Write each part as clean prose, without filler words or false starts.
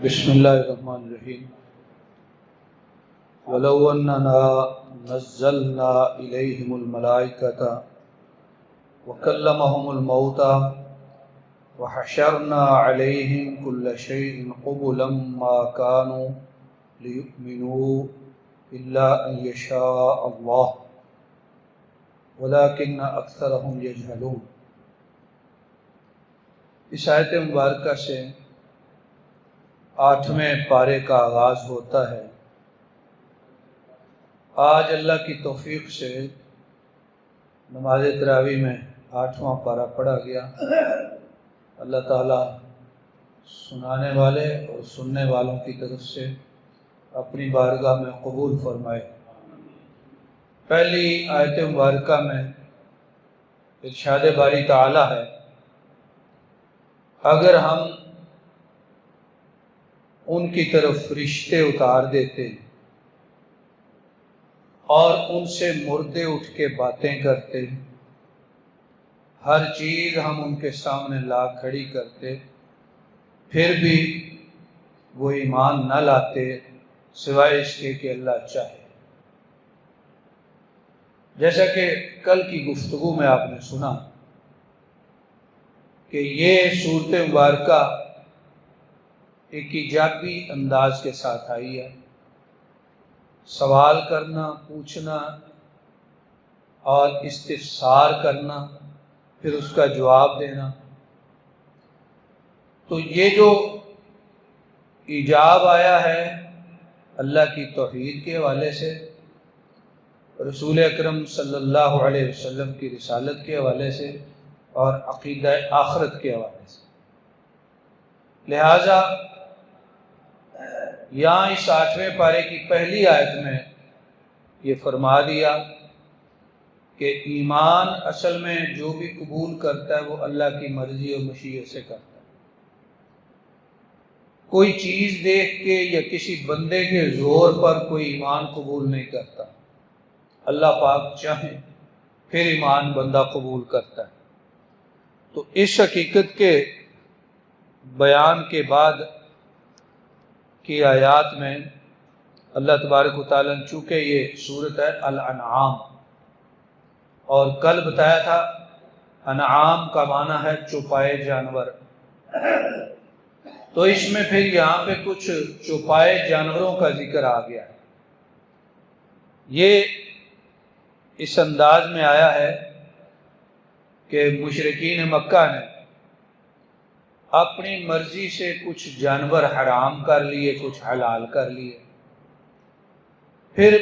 بسم اللہ الرحمن الرحیم ولو اننا نزلنا الیہم الملائکۃ وکلمہم الموتى وحشرنا علیہم کل شیء قبلا ما كانوا لیؤمنوا الا ان یشاء اللہ ولکن اکثرہم یجہلون۔ اس آیت مبارکہ سے 8ویں پارے کا آغاز ہوتا ہے۔ آج اللہ کی توفیق سے نماز تراویح میں 8واں پارہ پڑھا گیا۔ اللہ تعالیٰ سنانے والے اور سننے والوں کی طرف سے اپنی بارگاہ میں قبول فرمائے۔ پہلی آیت مبارکہ میں ارشاد باری تعالیٰ ہے، اگر ہم ان کی طرف فرشتے اتار دیتے اور ان سے مردے اٹھ کے باتیں کرتے، ہر چیز ہم ان کے سامنے لا کھڑی کرتے، پھر بھی وہ ایمان نہ لاتے سوائے اس کے کہ اللہ چاہے۔ جیسا کہ کل کی گفتگو میں آپ نے سنا کہ یہ صورت مبارکہ ایک ایجابی انداز کے ساتھ آئی ہے۔ سوال کرنا، پوچھنا اور استفسار کرنا، پھر اس کا جواب دینا۔ تو یہ جو ایجاب آیا ہے اللہ کی توحید کے حوالے سے، رسول اکرم صلی اللہ علیہ وسلم کی رسالت کے حوالے سے اور عقیدہ آخرت کے حوالے سے، لہٰذا یہاں اس 8ویں پارے کی پہلی آیت میں یہ فرما دیا کہ ایمان اصل میں جو بھی قبول کرتا ہے وہ اللہ کی مرضی اور مشیت سے کرتا ہے۔ کوئی چیز دیکھ کے یا کسی بندے کے زور پر کوئی ایمان قبول نہیں کرتا، اللہ پاک چاہے پھر ایمان بندہ قبول کرتا ہے۔ تو اس حقیقت کے بیان کے بعد کی آیات میں اللہ تبارک و تعالیٰ نے، چونکہ یہ سورت ہے الانعام، اور کل بتایا تھا انعام کا معنی ہے چوپائے جانور، تو اس میں پھر یہاں پہ کچھ چوپائے جانوروں کا ذکر آ گیا ہے۔ یہ اس انداز میں آیا ہے کہ مشرکین مکہ نے اپنی مرضی سے کچھ جانور حرام کر لیے، کچھ حلال کر لیے۔ پھر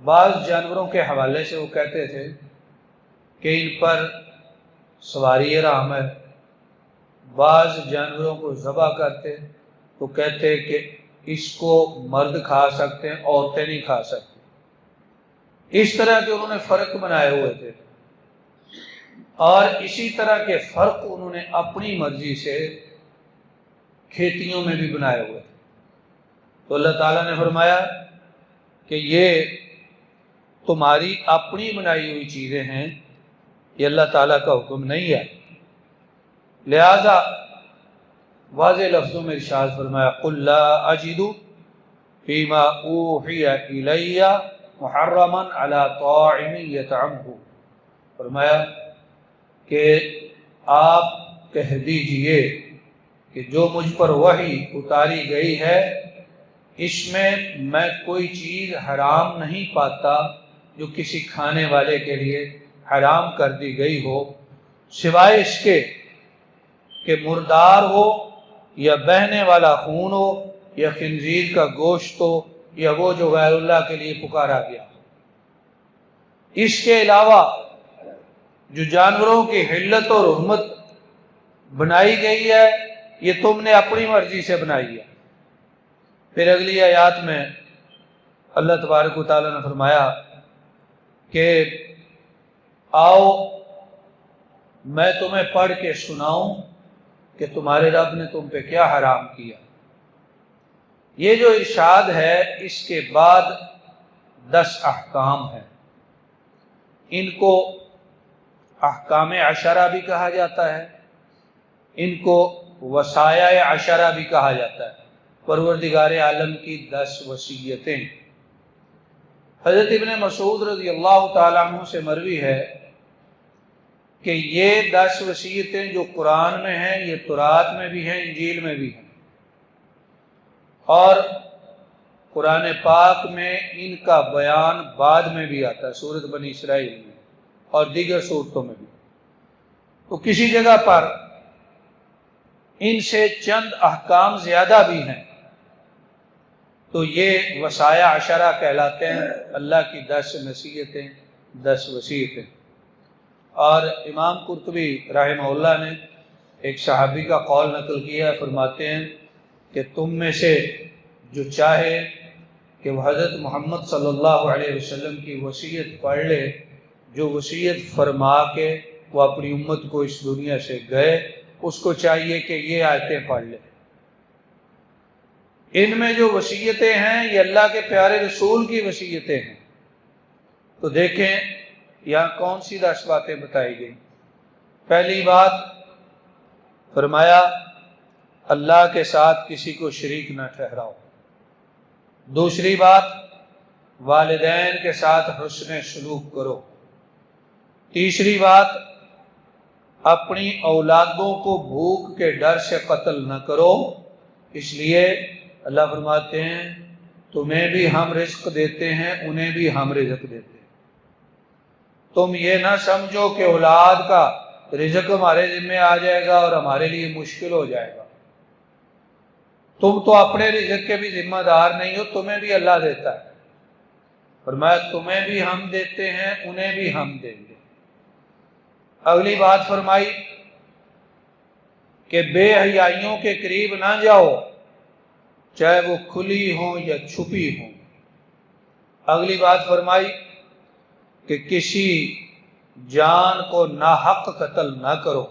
بعض جانوروں کے حوالے سے وہ کہتے تھے کہ ان پر سواری حرام ہے، بعض جانوروں کو ذبح کرتے تو کہتے کہ اس کو مرد کھا سکتے ہیں، عورتیں نہیں کھا سکتی۔ اس طرح کے انہوں نے فرق بنائے ہوئے تھے، اور اسی طرح کے فرق انہوں نے اپنی مرضی سے کھیتیوں میں بھی بنائے ہوئے تھے۔ تو اللہ تعالیٰ نے فرمایا کہ یہ تمہاری اپنی بنائی ہوئی چیزیں ہیں، یہ اللہ تعالیٰ کا حکم نہیں ہے۔ لہذا واضح لفظوں میں ارشاد فرمایا، قُلْ لَا أَجِدُ فِي مَا أُوحِيَ إِلَيَّ مُحَرَّمًا عَلَىٰ طَاعِمٍ يَطْعَمُهُ، فرمایا کہ آپ کہہ دیجئے کہ جو مجھ پر وحی اتاری گئی ہے اس میں کوئی چیز حرام نہیں پاتا جو کسی کھانے والے کے لیے حرام کر دی گئی ہو، سوائے اس کے کہ مردار ہو یا بہنے والا خون ہو یا خنزیر کا گوشت ہو یا وہ جو غیر اللہ کے لیے پکارا گیا۔ اس کے علاوہ جو جانوروں کی حلت اور حرمت بنائی گئی ہے یہ تم نے اپنی مرضی سے بنائی ہے۔ پھر اگلی آیات میں اللہ تبارک و تعالیٰ نے فرمایا کہ آؤ میں تمہیں پڑھ کے سناؤں کہ تمہارے رب نے تم پہ کیا حرام کیا۔ یہ جو ارشاد ہے اس کے بعد 10 احکام ہیں، ان کو احکام عشرہ بھی کہا جاتا ہے، ان کو وصایا عشرہ بھی کہا جاتا ہے۔ پروردگار عالم کی 10 وصیتیں۔ حضرت ابن مسعود رضی اللہ تعالیٰ عنہ سے مروی ہے کہ یہ 10 وصیتیں جو قرآن میں ہیں یہ تورات میں بھی ہیں، انجیل میں بھی ہیں، اور قرآن پاک میں ان کا بیان بعد میں بھی آتا ہے، سورۃ بنی اسرائیل میں اور دیگر صورتوں میں بھی۔ تو کسی جگہ پر ان سے چند احکام زیادہ بھی ہیں، تو یہ وصایا عشرہ کہلاتے ہیں، اللہ کی 10 نصیحتیں، 10 وصیتیں۔ اور امام قرطبی رحمہ اللہ نے ایک صحابی کا قول نقل کیا، فرماتے ہیں کہ تم میں سے جو چاہے کہ وہ حضرت محمد صلی اللہ علیہ وسلم کی وصیت پڑھ لے، جو وصیت فرما کے وہ اپنی امت کو اس دنیا سے گئے، اس کو چاہیے کہ یہ آیتیں پڑھ لے۔ ان میں جو وصیتیں ہیں یہ اللہ کے پیارے رسول کی وصیتیں ہیں۔ تو دیکھیں یہاں کون سی 10 باتیں بتائی گئی۔ پہلی بات فرمایا اللہ کے ساتھ کسی کو شریک نہ ٹھہراؤ۔ دوسری بات والدین کے ساتھ حسن سلوک کرو۔ تیسری بات اپنی اولادوں کو بھوک کے ڈر سے قتل نہ کرو، اس لیے اللہ فرماتے ہیں تمہیں بھی ہم رزق دیتے ہیں انہیں بھی ہم رزق دیتے ہیں۔ تم یہ نہ سمجھو کہ اولاد کا رزق ہمارے ذمہ آ جائے گا اور ہمارے لیے مشکل ہو جائے گا۔ تم تو اپنے رزق کے بھی ذمہ دار نہیں ہو، تمہیں بھی اللہ دیتا ہے۔ فرمایا تمہیں بھی ہم دیتے ہیں انہیں بھی ہم دیں گے۔ اگلی بات فرمائی کہ بے حیائیوں کے قریب نہ جاؤ، چاہے وہ کھلی ہوں یا چھپی ہوں۔ اگلی بات فرمائی کہ کسی جان کو ناحق قتل نہ کرو۔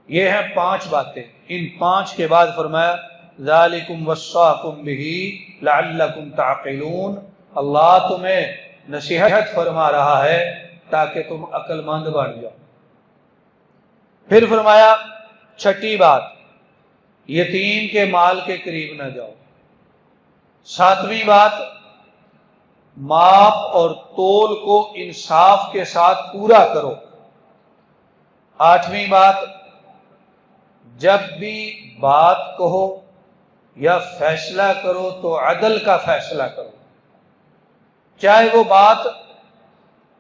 یہ ہیں 5 باتیں۔ ان 5 کے بعد فرمایا ذالکم وصاکم بہ لعلکم تعقلون، اللہ تمہیں نصیحت فرما رہا ہے تاکہ تم عقل مند بن جاؤ۔ پھر فرمایا 6ٹھی بات یتیم کے مال کے قریب نہ جاؤ۔ 7ویں بات ماپ اور تول کو انصاف کے ساتھ پورا کرو۔ 8ویں بات جب بھی بات کہو یا فیصلہ کرو تو عدل کا فیصلہ کرو، چاہے وہ بات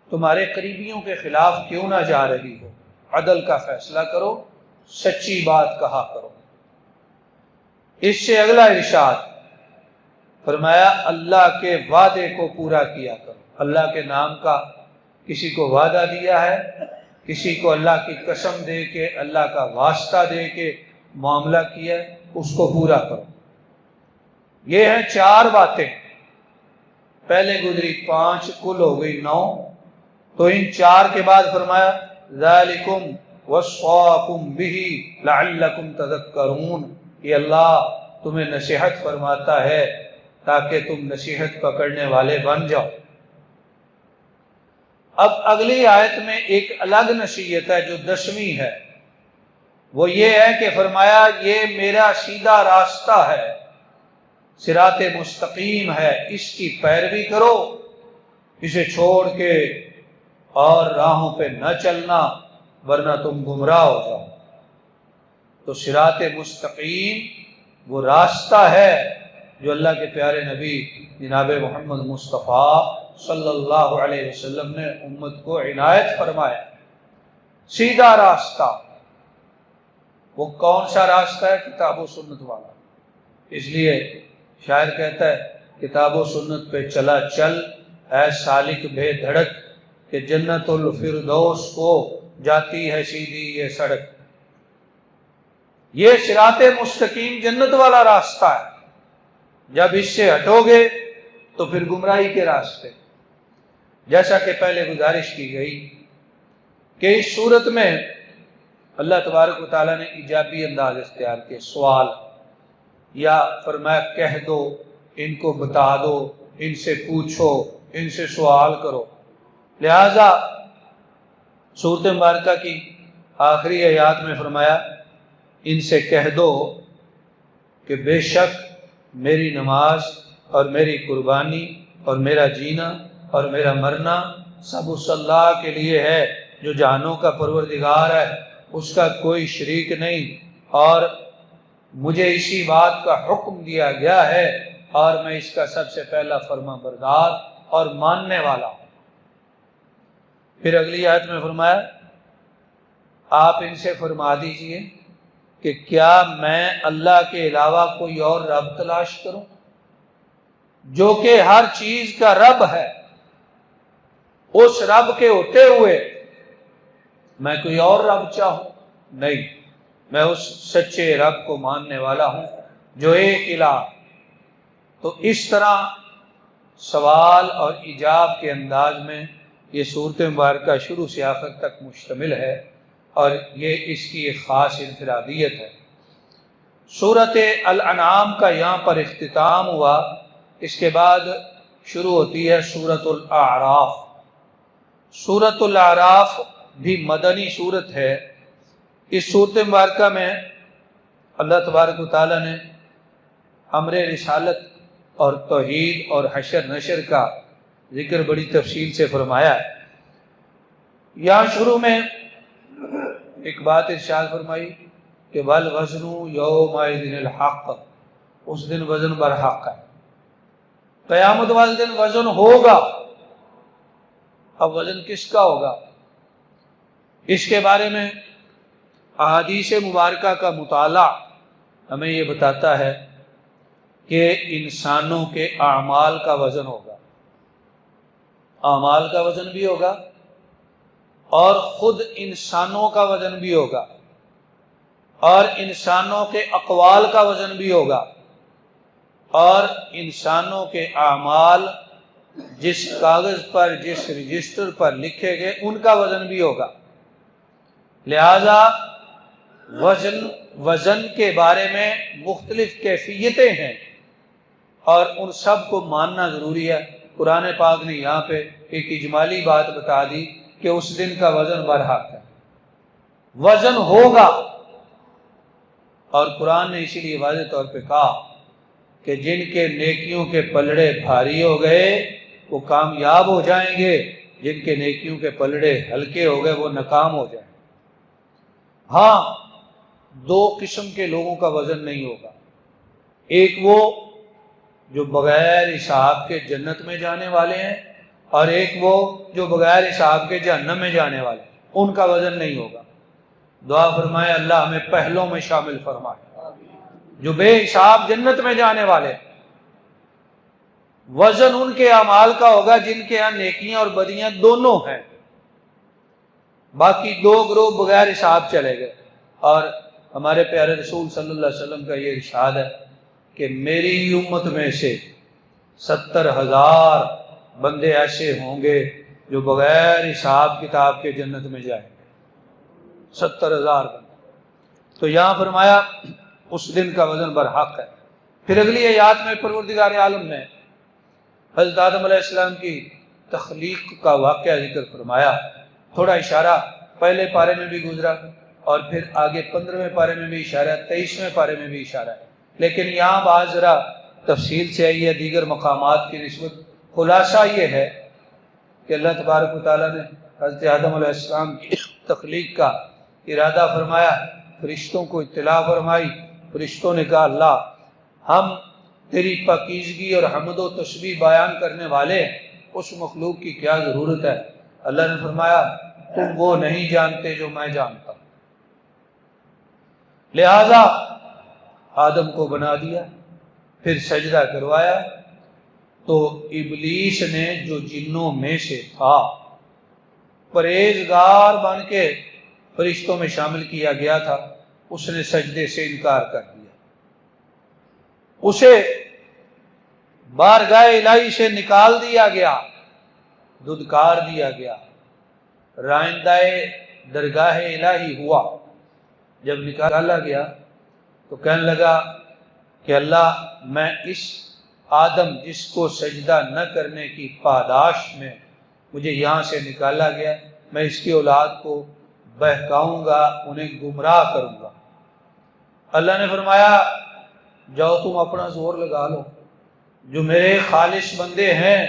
تمہارے قریبیوں کے خلاف کیوں نہ جا رہی ہو، عدل کا فیصلہ کرو، سچی بات کہا کرو۔ اس سے اگلا ارشاد فرمایا اللہ کے وعدے کو پورا کیا کرو۔ اللہ کے نام کا کسی کو وعدہ دیا ہے، کسی کو اللہ کی قسم دے کے اللہ کا واسطہ دے کے معاملہ کیا ہے، اس کو پورا کرو۔ یہ ہیں 4 باتیں، پہلے گزری 5، کل ہو گئی 9۔ تو ان 4 کے بعد فرمایا ذالکم وصاکم بہ لعلکم تذکرون، یہ اللہ تمہیں نصیحت فرماتا ہے تاکہ تم نصیحت پکڑنے والے بن جاؤ۔ اب اگلی آیت میں ایک الگ نصیحت ہے جو 10ویں ہے، وہ یہ ہے کہ فرمایا یہ میرا سیدھا راستہ ہے، صراط مستقیم ہے، اس کی پیروی کرو، اسے چھوڑ کے اور راہوں پہ نہ چلنا ورنہ تم گمراہ ہو جاؤ۔ تو صراط مستقیم وہ راستہ ہے جو اللہ کے پیارے نبی جناب محمد مصطفیٰ صلی اللہ علیہ وسلم نے امت کو عنایت فرمایا، سیدھا راستہ۔ وہ کون سا راستہ ہے؟ کتاب و سنت والا۔ اس لیے شاعر کہتا ہے کتاب و سنت پہ چلا چل اے سالک بے دھڑک، کہ جنت الفردوس کو جاتی ہے سیدھی یہ سڑک۔ یہ صراط مستقیم جنت والا راستہ ہے، جب اس سے ہٹو گے تو پھر گمراہی کے راستے۔ جیسا کہ پہلے گزارش کی گئی کہ اس صورت میں اللہ تبارک و تعالیٰ نے ایجابی انداز اختیار کیے، سوال، یا فرمایا کہہ دو، ان کو بتا دو، ان سے پوچھو، ان سے سوال کرو۔ لہذا سورۃ مبارکہ کی آخری آیات میں فرمایا ان سے کہہ دو کہ بے شک میری نماز اور میری قربانی اور میرا جینا اور میرا مرنا سب اس اللہ کے لیے ہے جو جہانوں کا پروردگار ہے، اس کا کوئی شریک نہیں، اور مجھے اسی بات کا حکم دیا گیا ہے اور میں اس کا سب سے پہلا فرما بردار اور ماننے والا ہوں۔ پھر اگلی آیت میں فرمایا آپ ان سے فرما دیجئے کہ کیا میں اللہ کے علاوہ کوئی اور رب تلاش کروں جو کہ ہر چیز کا رب ہے؟ اس رب کے ہوتے ہوئے میں کوئی اور رب چاہوں؟ نہیں، میں اس سچے رب کو ماننے والا ہوں جو ایک الہ۔ تو اس طرح سوال اور ایجاب کے انداز میں یہ صورت مبارکہ شروع سے آخر تک مشتمل ہے، اور یہ اس کی ایک خاص انفرادیت ہے۔ سورت الانعام کا یہاں پر اختتام ہوا، اس کے بعد شروع ہوتی ہے سورت الاعراف۔ سورت الاعراف بھی مدنی سورت ہے۔ اس صورت مبارکہ میں اللہ تبارک و تعالیٰ نے امر رسالت اور توحید اور حشر نشر کا ذکر بڑی تفصیل سے فرمایا ہے۔ یہاں شروع میں ایک بات ارشاد فرمائی کہ والوزن یومئذ الحق، اس دن وزن برحق ہے، قیامت والے دن وزن ہوگا۔ اب وزن کس کا ہوگا؟ اس کے بارے میں احادیث مبارکہ کا مطالعہ ہمیں یہ بتاتا ہے کہ انسانوں کے اعمال کا وزن ہوگا، اعمال کا وزن بھی ہوگا، اور خود انسانوں کا وزن بھی ہوگا، اور انسانوں کے اقوال کا وزن بھی ہوگا، اور انسانوں کے اعمال جس کاغذ پر جس رجسٹر پر لکھے گئے ان کا وزن بھی ہوگا۔ لہذا وزن کے بارے میں مختلف کیفیتیں ہیں اور ان سب کو ماننا ضروری ہے۔ قرآن پاک نے یہاں پہ ایک اجمالی بات بتا دی کہ اس دن کا وزن برحق ہے، وزن ہوگا، اور قرآن نے اسی لیے واضح طور پہ کہا کہ جن کے نیکیوں کے پلڑے بھاری ہو گئے وہ کامیاب ہو جائیں گے، جن کے نیکیوں کے پلڑے ہلکے ہو گئے وہ ناکام ہو جائیں گے۔ ہاں، دو قسم کے لوگوں کا وزن نہیں ہوگا، ایک وہ جو بغیر حساب کے جنت میں جانے والے ہیں، اور ایک وہ جو بغیر حساب کے جہنم میں جانے والے ہیں، ان کا وزن نہیں ہوگا۔ دعا فرمائے اللہ ہمیں پہلوں میں شامل فرمائے، جو بے حساب جنت میں جانے والے ہیں۔ وزن ان کے اعمال کا ہوگا جن کے یہاں نیکیاں اور بدیاں دونوں ہیں، باقی دو گروہ بغیر حساب چلے گئے۔ اور ہمارے پیارے رسول صلی اللہ علیہ وسلم کا یہ ارشاد ہے کہ میری امت میں سے 70,000 بندے ایسے ہوں گے جو بغیر حساب کتاب کے جنت میں جائیں گے، 70,000 بندے۔ تو یہاں فرمایا اس دن کا وزن برحق ہے۔ پھر اگلی آیات میں پروردگار عالم نے حضرت آدم علیہ السلام کی تخلیق کا واقعہ ذکر فرمایا، تھوڑا اشارہ پہلے پارے میں بھی گزرا اور پھر آگے 15ویں پارے میں بھی اشارہ ہے، 23ویں پارے میں بھی اشارہ ہے، لیکن یہاں بات ذرا تفصیل سے آئی ہے دیگر مقامات کی نسبت۔ خلاصہ یہ ہے کہ اللہ تبارک و تعالیٰ نے حضرت آدم علیہ السلام کی تخلیق کا ارادہ فرمایا، فرشتوں کو اطلاع فرمائی، فرشتوں نے کہا اللہ ہم تیری پاکیزگی اور حمد و تسبیح بیان کرنے والے ہیں، اس مخلوق کی کیا ضرورت ہے؟ اللہ نے فرمایا تم وہ نہیں جانتے جو میں جانتا ہوں۔ لہذا آدم کو بنا دیا، پھر سجدہ کروایا، تو ابلیس نے جو جنوں میں سے تھا پرہیزگار بن کے فرشتوں میں شامل کیا گیا تھا، اس نے سجدے سے انکار کر دیا، اسے بارگاہ الہی سے نکال دیا گیا، دھتکار دیا گیا، رائندہ درگاہ الہی ہوا۔ جب نکالا گیا تو کہنے لگا کہ اللہ میں اس آدم جس کو سجدہ نہ کرنے کی پاداش میں مجھے یہاں سے نکالا گیا، میں اس کی اولاد کو بہکاؤں گا، انہیں گمراہ کروں گا۔ اللہ نے فرمایا جاؤ تم اپنا زور لگا لو، جو میرے خالص بندے ہیں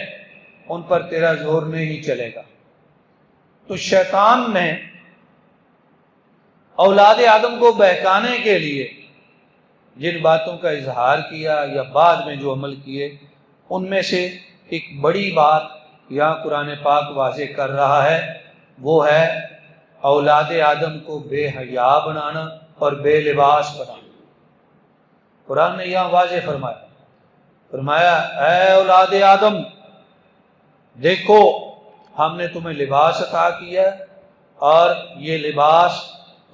ان پر تیرا زور نہیں چلے گا۔ تو شیطان نے اولاد آدم کو بہکانے کے لیے جن باتوں کا اظہار کیا یا بعد میں جو عمل کیے، ان میں سے ایک بڑی بات یہاں قرآن پاک واضح کر رہا ہے، وہ ہے اولاد آدم کو بے حیا بنانا اور بے لباس بنانا۔ قرآن نے یہاں واضح فرمایا اے اولاد آدم، دیکھو ہم نے تمہیں لباس عطا کیا اور یہ لباس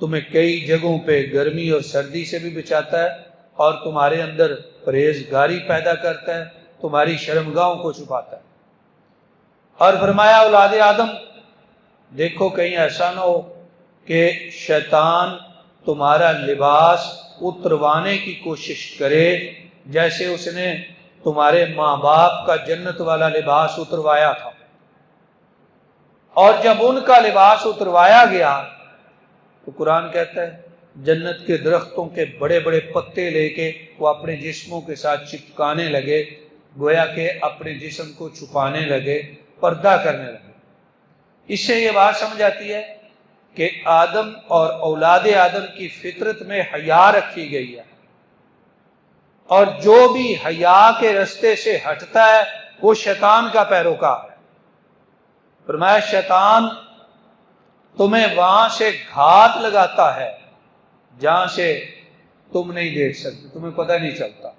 تمہیں کئی جگہوں پہ گرمی اور سردی سے بھی بچاتا ہے اور تمہارے اندر پرہیزگاری پیدا کرتا ہے، تمہاری شرمگاہوں کو چھپاتا ہے۔ اور فرمایا اولاد آدم، دیکھو کہیں ایسا نہ ہو کہ شیطان تمہارا لباس اتروانے کی کوشش کرے جیسے اس نے تمہارے ماں باپ کا جنت والا لباس اتروایا تھا۔ اور جب ان کا لباس اتروایا گیا تو قرآن کہتا ہے جنت کے درختوں کے بڑے بڑے پتے لے کے وہ اپنے جسموں کے ساتھ چپکانے لگے، گویا کہ اپنے جسم کو چھپانے لگے، پردہ کرنے لگے۔ اس سے یہ بات سمجھ آتی ہے کہ آدم اور اولاد آدم کی فطرت میں حیا رکھی گئی ہے، اور جو بھی حیا کے رستے سے ہٹتا ہے وہ شیطان کا پیروکار ہے۔ فرمایا شیطان تمہیں وہاں سے گھات لگاتا ہے جہاں سے تم نہیں دیکھ سکتے، تمہیں پتہ نہیں چلتا۔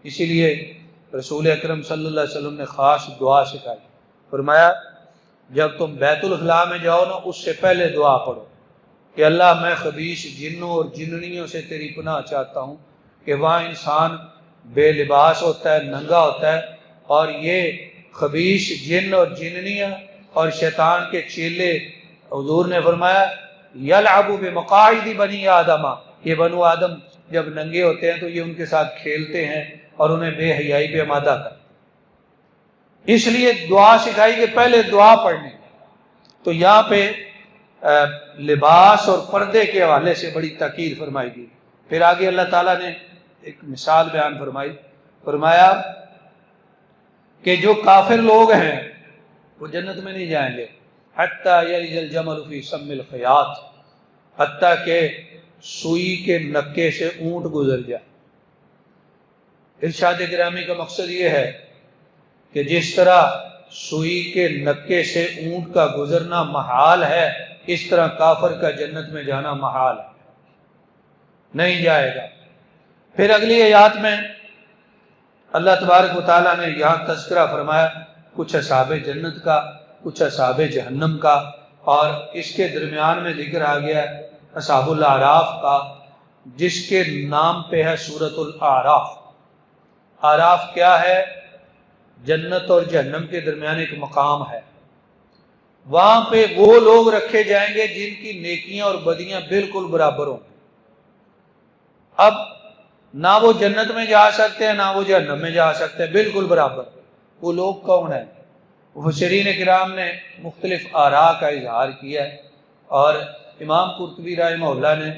اسی لیے رسول اکرم صلی اللہ علیہ وسلم نے خاص دعا سکھائی، فرمایا جب تم بیت الخلاء میں جاؤ نا، اس سے پہلے دعا پڑھو کہ اللہ میں خبیث جنوں اور جننیوں سے تیری پناہ چاہتا ہوں کہ وہاں انسان بے لباس ہوتا ہے، ننگا ہوتا ہے، اور یہ خبیث جن اور جننیاں اور شیطان کے چیلے، حضور نے فرمایا یلعب بمقاعد بنی آدم، یہ بنو آدم جب ننگے ہوتے ہیں تو یہ ان کے ساتھ کھیلتے ہیں اور انہیں بے حیائی پہ آمادہ کرتے ہیں۔ اس لیے دعا سکھائی کہ پہلے دعا پڑھنے۔ تو یہاں پہ لباس اور پردے کے حوالے سے بڑی تاکید فرمائی گئی۔ پھر آگے اللہ تعالیٰ نے ایک مثال بیان فرمایا کہ جو کافر لوگ ہیں وہ جنت میں نہیں جائیں گے، حتیٰ یلج الجمل فی سم الخیاط، حتیٰ کہ سوئی کے نکے سے اونٹ گزر جائے۔ ارشاد گرامی کا مقصد یہ ہے کہ جس طرح سوئی کے نکے سے اونٹ کا گزرنا محال ہے، اس طرح کافر کا جنت میں جانا محال ہے، نہیں جائے گا۔ پھر اگلی آیات میں اللہ تبارک و تعالیٰ نے یہاں تذکرہ فرمایا کچھ اصحاب جنت کا، کچھ اصحاب جہنم کا، اور اس کے درمیان میں ذکر آ گیا اصحاب الاعراف کا، جس کے نام پہ ہے سورۃ الاعراف۔ اعراف کیا ہے؟ جنت اور جہنم کے درمیان ایک مقام ہے، وہاں پہ وہ لوگ رکھے جائیں گے جن کی نیکیاں اور بدیاں بالکل برابر ہوں۔ اب نہ وہ جنت میں جا سکتے ہیں نہ وہ جہنم میں جا سکتے ہیں، بالکل برابر۔ وہ لوگ کون ہیں؟ مفسرین کرام نے مختلف آراء کا اظہار کیا ہے، اور امام قرطبی رحمہ اللہ نے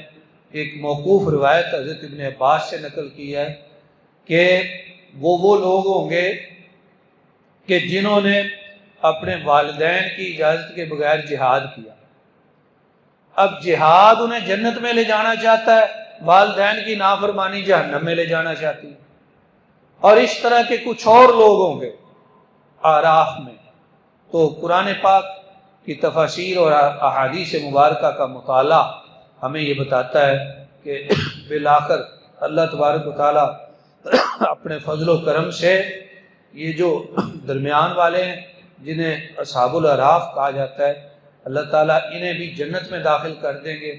ایک موقوف روایت حضرت ابن عباس سے نقل کی ہے کہ وہ لوگ ہوں گے کہ جنہوں نے اپنے والدین کی اجازت کے بغیر جہاد کیا۔ اب جہاد انہیں جنت میں لے جانا چاہتا ہے، والدین کی نافرمانی جہنم میں لے جانا چاہتی ہے۔ اور اس طرح کے کچھ اور لوگ ہوں گے آراف میں۔ تو قرآن پاک کی تفاسیر اور احادیث مبارکہ کا مطالعہ ہمیں یہ بتاتا ہے کہ بالآخر اللہ تبارک و تعالیٰ اپنے فضل و کرم سے یہ جو درمیان والے ہیں جنہیں اصحاب الاعراف کہا جاتا ہے، اللہ تعالیٰ انہیں بھی جنت میں داخل کر دیں گے۔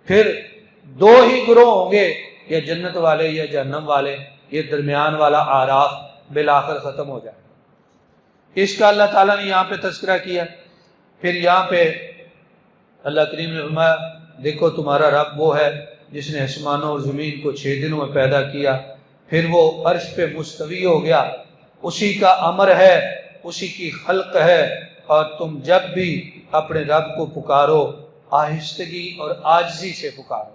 پھر دو ہی گروہ ہوں گے، یا جنت والے یا جہنم والے، یہ درمیان والا اعراف بالآخر ختم ہو جائے۔ اس کا اللہ تعالیٰ نے یہاں پہ تذکرہ کیا۔ پھر یہاں پہ اللہ کریم نے فرمایا دیکھو تمہارا رب وہ ہے جس نے آسمانوں اور زمین کو 6 دنوں میں پیدا کیا، پھر وہ عرش پہ مستوی ہو گیا، اسی کا امر ہے، اسی کی خلق ہے، اور تم جب بھی اپنے رب کو پکارو آہستگی اور عاجزی سے پکارو۔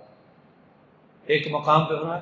ایک مقام پہ فرمایا